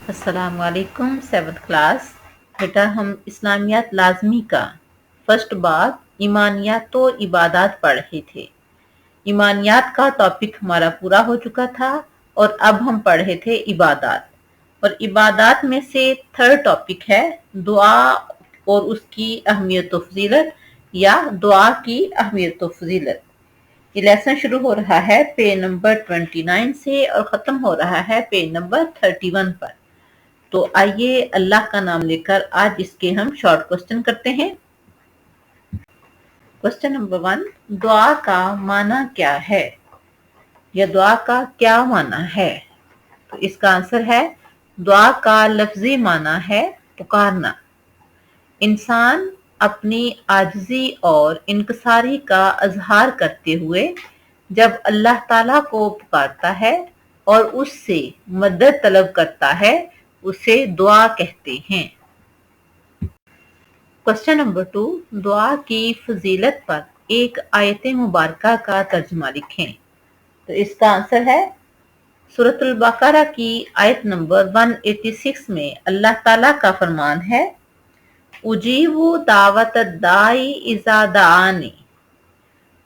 अस्सलाम वालेकुम। 7th class. बेटा हम इस्लामियात लाजमी का फर्स्ट बाब ईमानियात तो इबादत पढ़ रहे थे। ईमानियात का टॉपिक हमारा पूरा हो चुका था और अब हम पढ़ रहे थे इबादत। और इबादत में से थर्ड टॉपिक है दुआ और उसकी अहमियत व फजीलत, या दुआ की अहमियत व फजीलत। ये लेसन शुरू हो रहा है पेज नंबर 29 से और ख़त्म हो रहा है पेज नंबर 31 पर। तो आइए अल्लाह का नाम लेकर आज इसके हम शॉर्ट क्वेश्चन करते हैं। क्वेश्चन नंबर 1, दुआ का माना क्या है या दुआ का क्या माना है? तो इसका आंसर है दुआ का लफ्जी माना है पुकारना। इंसान अपनी आजिज़ी और इनकसारी का इजहार करते हुए जब अल्लाह ताला को पुकारता है और उससे मदद तलब करता है उसे दुआ कहते हैं। क्वेश्चन नंबर 2, दुआ की फजीलत पर एक आयत मुबारका का तर्जुमा लिखें। तो इसका आंसर है सूरतुल बकरा की आयत नंबर 186 में अल्लाह ताला का फरमान है, उजीबु दावत दाई इज़ा दानी,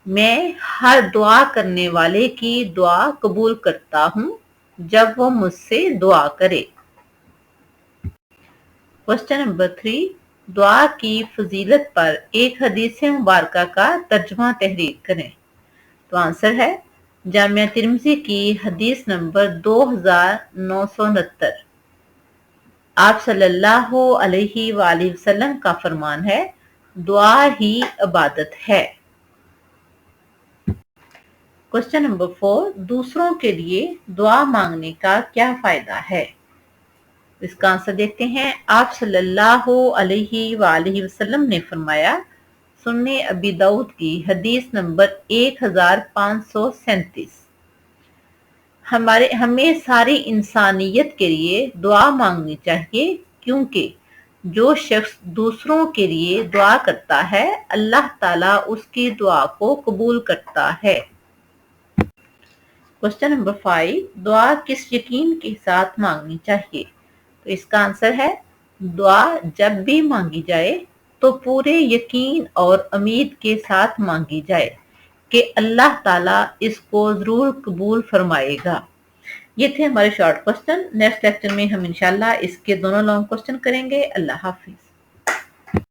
मैं हर दुआ करने वाले की दुआ कबूल करता हूँ जब वो मुझसे दुआ करे। क्वेश्चन नंबर 3, दुआ की फजीलत पर एक हदीस मुबारका का तर्जुमा तहरीर करें। तो आंसर है जामिया तिर्मिज़ी की हदीस नंबर 2969। आप सल्लल्लाहु अलैहि वसल्लम का फरमान है, दुआ ही इबादत है। क्वेश्चन नंबर 4, दूसरों के लिए दुआ मांगने का क्या फायदा है? इसका आंसर देखते हैं। आप सल्लल्लाहु अलैहि वसल्लम ने फरमाया, सुन्ने अबी दाऊद की हदीस नंबर 1537, हमें सारी इंसानियत के लिए दुआ मांगनी चाहिए, क्योंकि जो शख्स दूसरों के लिए दुआ करता है अल्लाह ताला उसकी दुआ को कबूल करता है। क्वेश्चन नंबर 5, दुआ किस यकीन के साथ मांगनी चाहिए? तो इसका आंसर है दुआ जब भी मांगी जाए तो पूरे यकीन और उम्मीद के साथ मांगी जाए कि अल्लाह ताला इसको जरूर कबूल फरमाएगा। ये थे हमारे शॉर्ट क्वेश्चन। नेक्स्ट लेक्चर में हम इंशाल्लाह इसके दोनों लॉन्ग क्वेश्चन करेंगे। अल्लाह हाफिज।